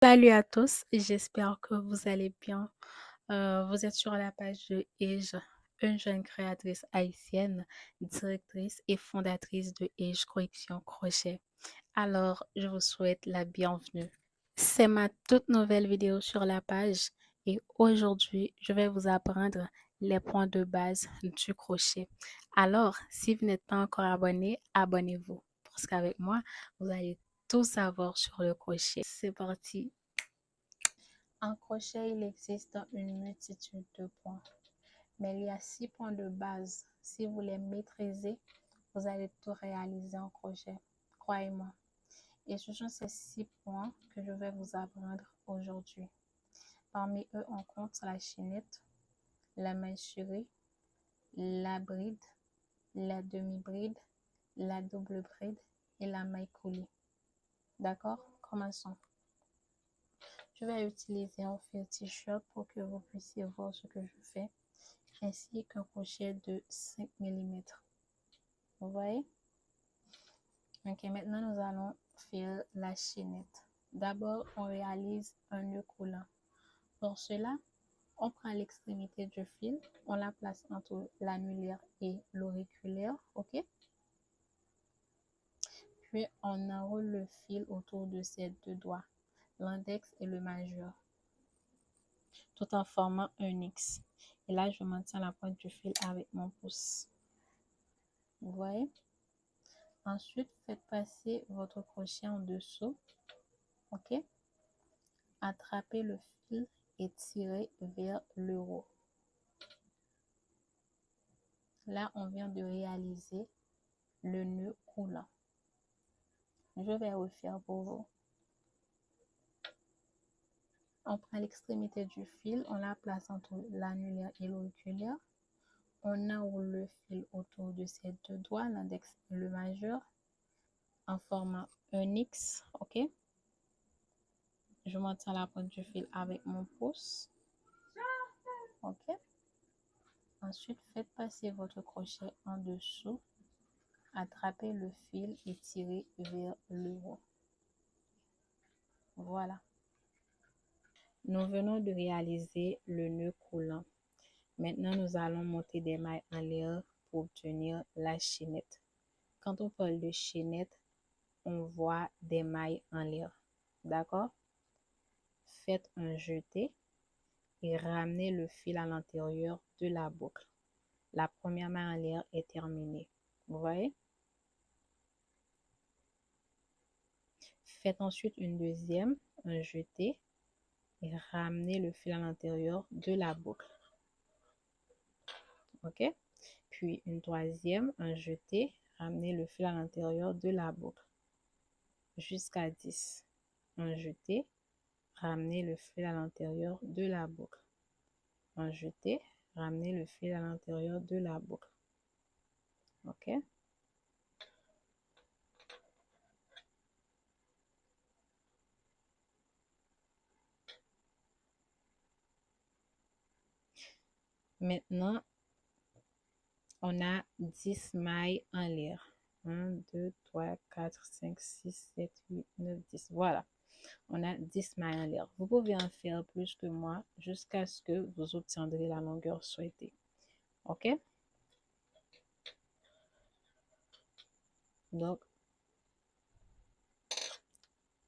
Salut à tous, j'espère que vous allez bien. Vous êtes sur la page de Age, une jeune créatrice haïtienne, directrice et fondatrice de Age Collection Crochet. Alors, je vous souhaite la bienvenue. C'est ma toute nouvelle vidéo sur la page et aujourd'hui, je vais vous apprendre les points de base du crochet. Alors, si vous n'êtes pas encore abonné, abonnez-vous parce qu'avec moi, vous allez tout savoir sur le crochet. C'est parti. En crochet, il existe une multitude de points, mais il y a 6 points de base. Si vous les maîtrisez, vous allez tout réaliser en crochet, croyez-moi. Et ce sont ces 6 points que je vais vous apprendre aujourd'hui. Parmi eux, on compte la chaînette, la maille-surée, la bride, la demi-bride, la double bride et la maille coulée. D'accord? Commençons. Je vais utiliser un fil t-shirt pour que vous puissiez voir ce que je fais, ainsi qu'un crochet de 5 mm. Vous voyez? Ok, maintenant nous allons faire la chaînette. D'abord, on réalise un nœud coulant. Pour cela, on prend l'extrémité du fil, on la place entre l'annulaire et l'auriculaire, ok? Puis on enroule le fil autour de ses deux doigts, l'index et le majeur, tout en formant un X. Et là, je maintiens la pointe du fil avec mon pouce. Vous voyez? Ensuite, faites passer votre crochet en dessous, ok? Attrapez le fil et tirez vers le haut. Là, on vient de réaliser le nœud coulant. Je vais refaire pour vous. On prend l'extrémité du fil, on la place entre l'annulaire et l'auriculaire. On enroule le fil autour de ses deux doigts, l'index et le majeur, en formant un X, ok? Je maintiens la pointe du fil avec mon pouce, ok? Ensuite, faites passer votre crochet en dessous, attrapez le fil et tirez vers le haut. Voilà. Nous venons de réaliser le nœud coulant. Maintenant, nous allons monter des mailles en l'air pour obtenir la chaînette. Quand on parle de chaînette, on voit des mailles en l'air. D'accord? Faites un jeté et ramenez le fil à l'intérieur de la boucle. La première maille en l'air est terminée. Vous voyez? Faites ensuite une deuxième, un jeté et ramenez le fil à l'intérieur de la boucle. Ok? Puis une troisième, un jeté, ramenez le fil à l'intérieur de la boucle jusqu'à 10. Un jeté, ramenez le fil à l'intérieur de la boucle. Un jeté, ramenez le fil à l'intérieur de la boucle. Ok? Maintenant, on a 10 mailles en l'air. 1, 2, 3, 4, 5, 6, 7, 8, 9, 10. Voilà. On a 10 mailles en l'air. Vous pouvez en faire plus que moi jusqu'à ce que vous obtiendrez la longueur souhaitée. OK? Donc,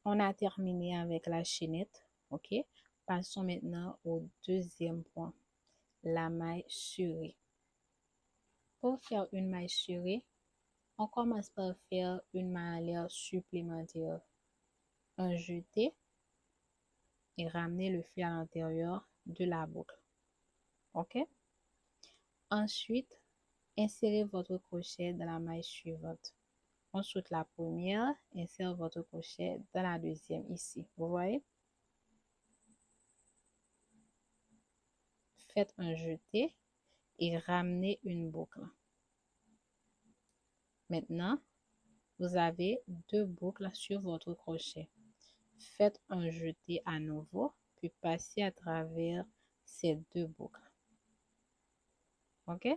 on a terminé avec la chaînette. OK? Passons maintenant au deuxième point, la maille surée. Pour faire une maille surée, on commence par faire une maille en l'air supplémentaire. Un jeté et ramener le fil à l'intérieur de la boucle. OK? Ensuite, insérez votre crochet dans la maille suivante. On saute la première, insérez votre crochet dans la deuxième ici. Vous voyez? Faites un jeté et ramenez une boucle. Maintenant, vous avez deux boucles sur votre crochet. Faites un jeté à nouveau, puis passez à travers ces deux boucles. OK?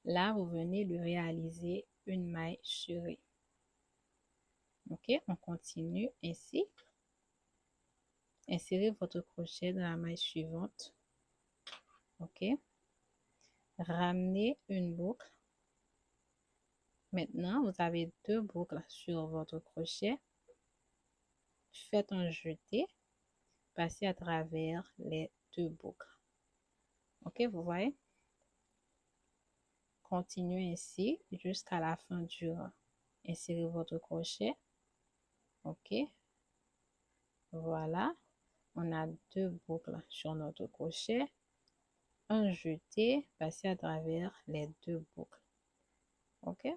Là, vous venez de réaliser une maille surée. OK? On continue ainsi. Insérez votre crochet dans la maille suivante. OK? Ramenez une boucle. Maintenant, vous avez deux boucles sur votre crochet. Faites un jeté. Passez à travers les deux boucles. OK, vous voyez? Continuez ainsi jusqu'à la fin du rang. Insérez votre crochet. OK. Voilà. On a deux boucles sur notre crochet. Un jeté, passez à travers les deux boucles. OK?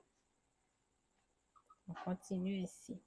On continue ici.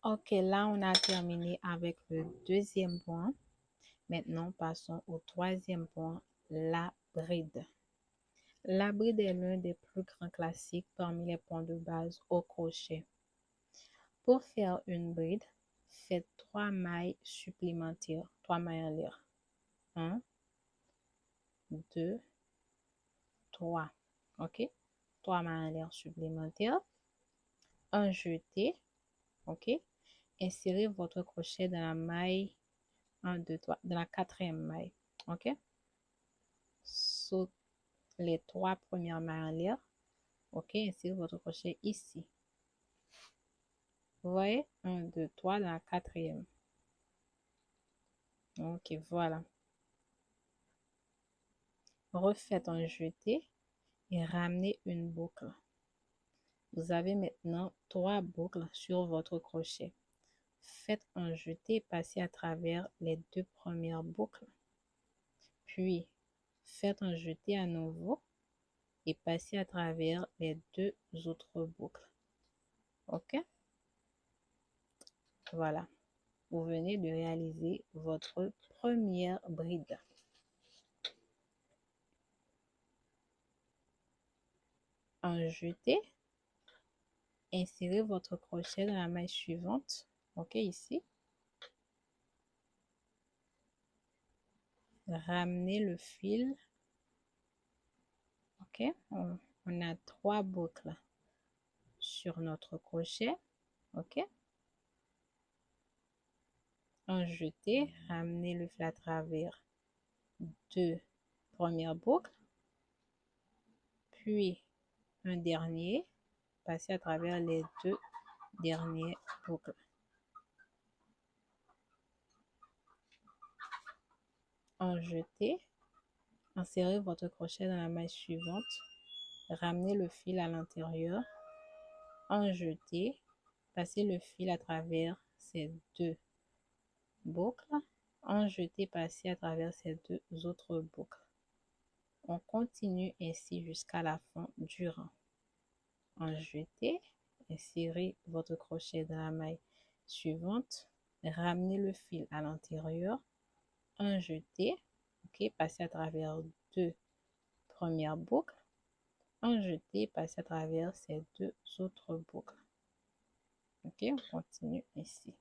OK, là, on a terminé avec le deuxième point. Maintenant, passons au troisième point, la bride. La bride est l'un des plus grands classiques parmi les points de base au crochet. Pour faire une bride, faites 3 mailles supplémentaires, 3 mailles en l'air. 1, 2, 3. OK? 3 mailles en l'air supplémentaires. Un jeté. OK? Insérez votre crochet dans la maille 1, 2, 3, dans la quatrième maille. OK? Saute les 3 premières mailles en l'air. OK? Insérez votre crochet ici. Vous voyez? 1, 2, 3 dans la quatrième. OK, voilà. Refaites un jeté et ramenez une boucle. Vous avez maintenant 3 boucles sur votre crochet. Faites un jeté et passez à travers les 2 premières boucles. Puis, faites un jeté à nouveau et passez à travers les 2 autres boucles. OK? Voilà. Vous venez de réaliser votre première bride. Un jeté. Insérez votre crochet dans la maille suivante. OK, ici. Ramenez le fil. OK, on a 3 boucles sur notre crochet. OK. Un jeté, ramenez le fil à travers 2 premières boucles. Puis un dernier, passez à travers les 2 dernières boucles. Un jeté, insérez votre crochet dans la maille suivante. Ramenez le fil à l'intérieur. Un jeté, passez le fil à travers ces 2 boucles. Un jeté, passez à travers ces 2 autres boucles. On continue ainsi jusqu'à la fin du rang. Un jeté, insérez votre crochet dans la maille suivante. Ramenez le fil à l'intérieur. Un jeté, ok, passez à travers 2 premières boucles. Un jeté, passez à travers ces 2 autres boucles. Ok, on continue ici.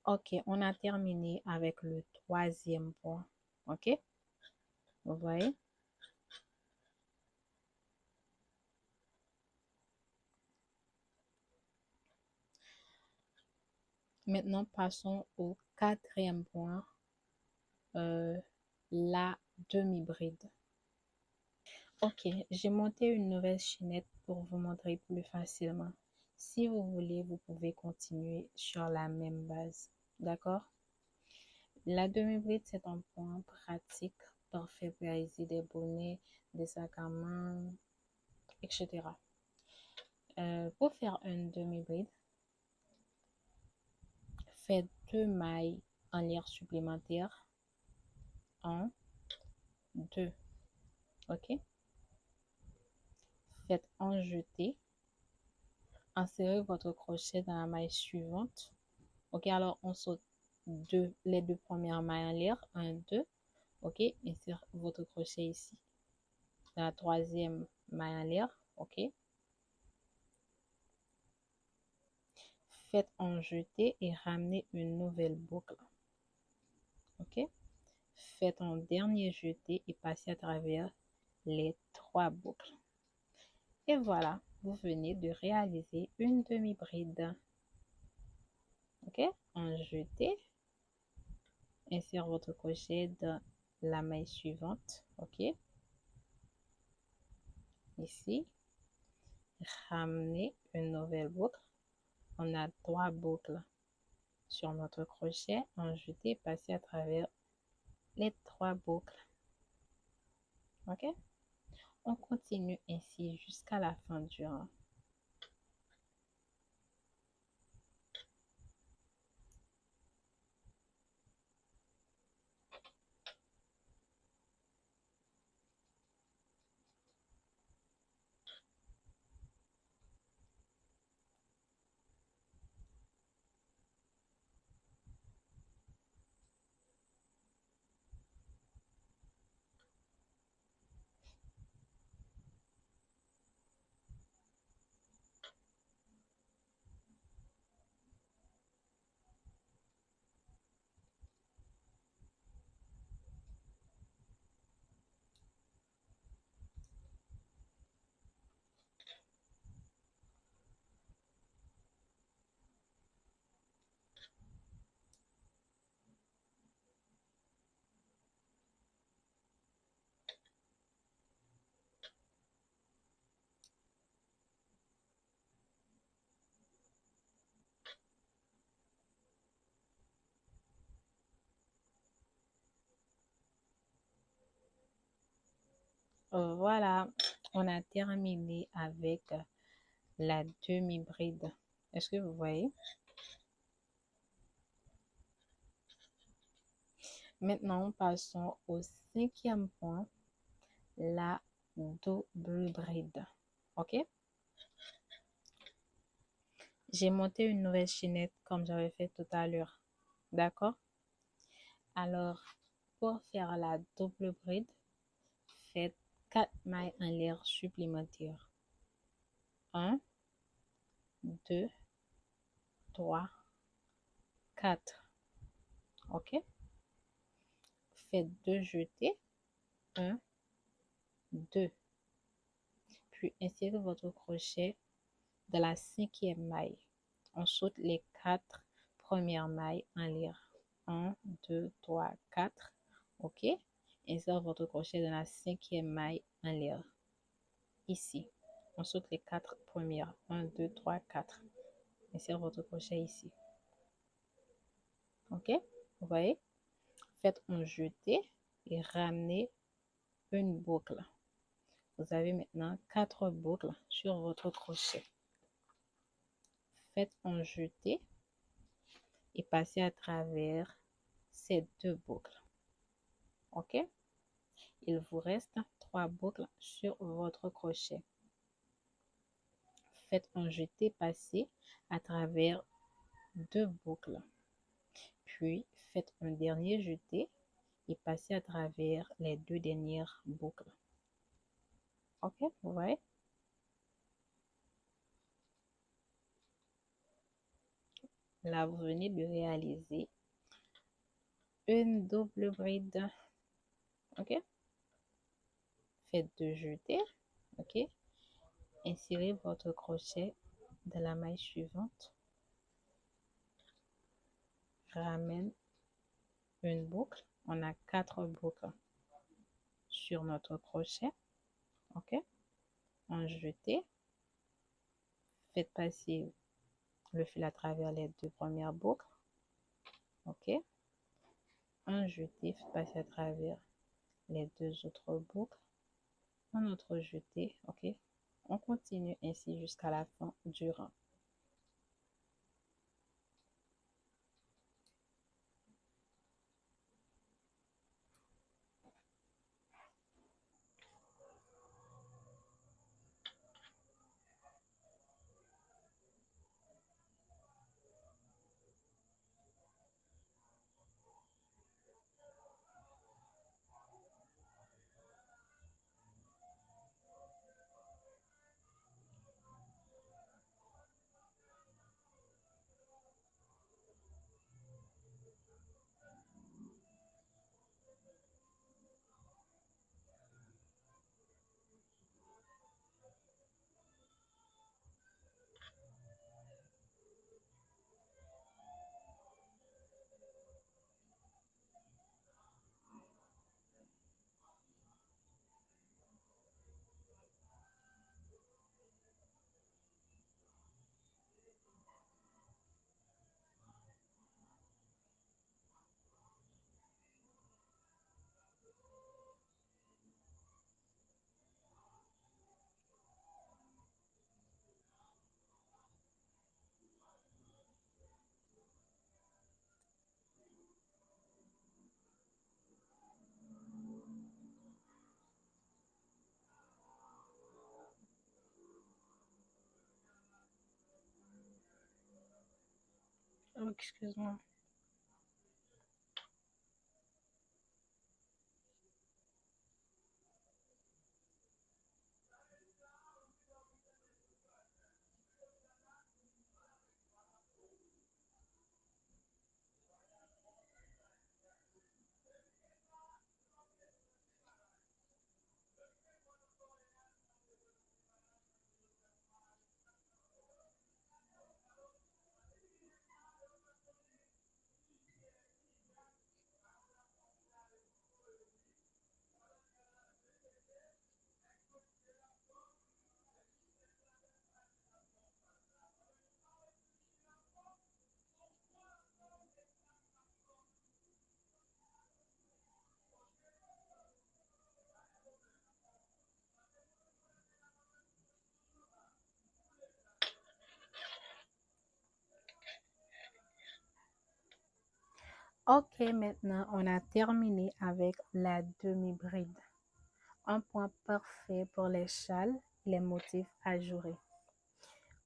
Ok, on a terminé avec le troisième point. Ok, vous voyez? Maintenant, passons au quatrième point, euh, la demi-bride. Ok, j'ai monté une nouvelle chaînette pour vous montrer plus facilement. Si vous voulez, vous pouvez continuer sur la même base. D'accord? La demi-bride, c'est un point pratique parfait pour réaliser des bonnets, des sacs à main, etc. Pour faire une demi-bride, faites 2 mailles en lierre supplémentaire. 1, 2. Ok? Faites un jeté. Insérez votre crochet dans la maille suivante. Ok, alors on saute les 2 premières mailles en l'air. 1, 2. Ok, insérez votre crochet ici. Dans la troisième maille en l'air. Ok. Faites un jeté et ramenez une nouvelle boucle. Ok. Faites un dernier jeté et passez à travers les 3 boucles. Et voilà, vous venez de réaliser une demi-bride. Ok. Un jeté. Insérez votre crochet dans la maille suivante. Ok. Ici. Ramenez une nouvelle boucle. On a 3 boucles sur notre crochet. En jeté, passer à travers les 3 boucles. Ok. On continue ainsi jusqu'à la fin du rang. Voilà, on a terminé avec la demi-bride. Est-ce que vous voyez? Maintenant, passons au cinquième point, la double bride. Ok? J'ai monté une nouvelle chaînette comme j'avais fait tout à l'heure. D'accord? Alors, pour faire la double bride, faites 4 mailles en l'air supplémentaires. 1, 2, 3, 4. Ok? Faites 2 jetés. 1, 2. Puis insérez votre crochet dans la cinquième maille. On saute les 4 premières mailles en l'air. 1, 2, 3, 4. Ok? Insérez votre crochet dans la cinquième maille en l'air. Ici. On saute les 4 premières. 1, 2, 3, 4. Insérez votre crochet ici. Ok? Vous voyez? Faites un jeté et ramenez une boucle. Vous avez maintenant 4 boucles sur votre crochet. Faites un jeté et passez à travers ces 2 boucles. Ok? Il vous reste 3 boucles sur votre crochet. Faites un jeté, passez à travers 2 boucles. Puis faites un dernier jeté et passez à travers les 2 dernières boucles. Ok? Vous voyez? Là, vous venez de réaliser une double bride. OK? Faites deux jetés. OK? Insérez votre crochet dans la maille suivante. Ramène une boucle. On a 4 boucles sur notre crochet. OK? En jeté. Faites passer le fil à travers les 2 premières boucles. OK? En jeté, faites passer à travers les 2 autres boucles. Un autre jeté. OK? On continue ainsi jusqu'à la fin du rang. Oh, excuse-moi. OK, maintenant, on a terminé avec la demi-bride. Un point parfait pour les châles et les motifs ajourés.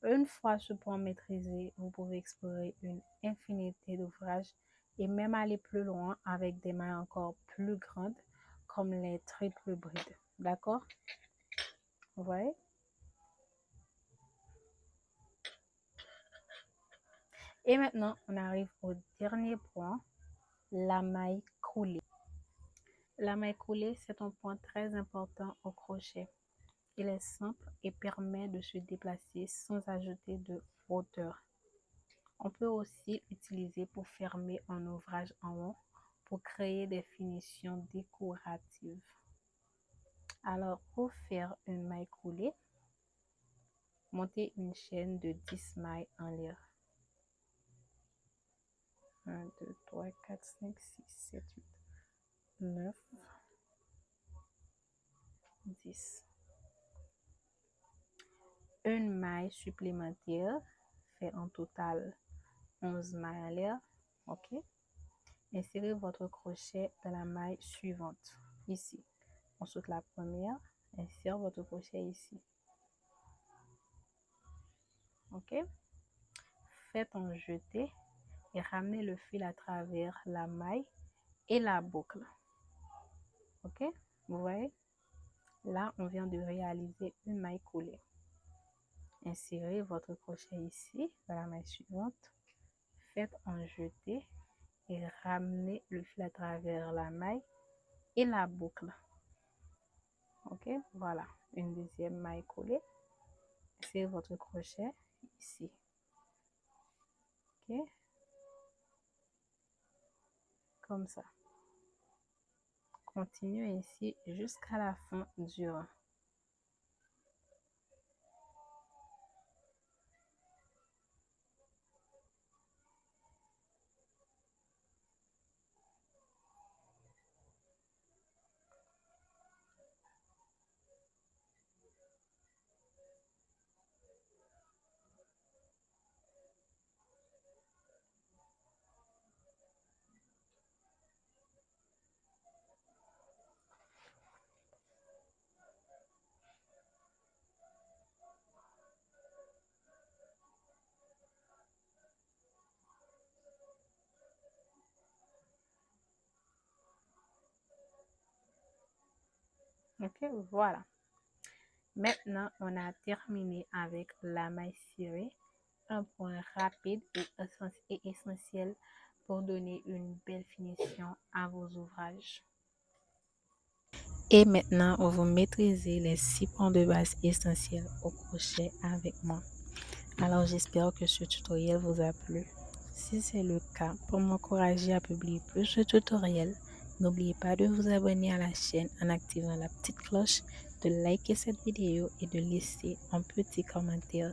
Une fois ce point maîtrisé, vous pouvez explorer une infinité d'ouvrages et même aller plus loin avec des mailles encore plus grandes comme les triples brides. D'accord? Vous voyez? Et maintenant, on arrive au dernier point, la maille coulée. La maille coulée, c'est un point très important au crochet. Il est simple et permet de se déplacer sans ajouter de hauteur. On peut aussi l'utiliser pour fermer un ouvrage en haut pour créer des finitions décoratives. Alors, pour faire une maille coulée, montez une chaîne de 10 mailles en l'air. 1, 2, 3, 4, 5, 6, 7, 8, 9, 10. Une maille supplémentaire fait en total 11 mailles en l'air. OK? Insérez votre crochet dans la maille suivante, ici. On saute la première, insère votre crochet ici. OK? Faites un jeté et ramenez le fil à travers la maille et la boucle. OK? Vous voyez? Là, on vient de réaliser une maille coulée. Insérez votre crochet ici, dans la maille suivante. faites en jeté et ramenez le fil à travers la maille et la boucle. Ok, voilà, une deuxième maille collée. C'est votre crochet ici. Ok, comme ça. Continuez ici jusqu'à la fin du rang. Ok, voilà. Maintenant, on a terminé avec la maille cirée. Un point rapide et essentiel pour donner une belle finition à vos ouvrages. Et maintenant, vous maîtrisez les 6 points de base essentiels au crochet avec moi. Alors, j'espère que ce tutoriel vous a plu. Si c'est le cas, pour m'encourager à publier plus de tutoriels, n'oubliez pas de vous abonner à la chaîne en activant la petite cloche, de liker cette vidéo et de laisser un petit commentaire.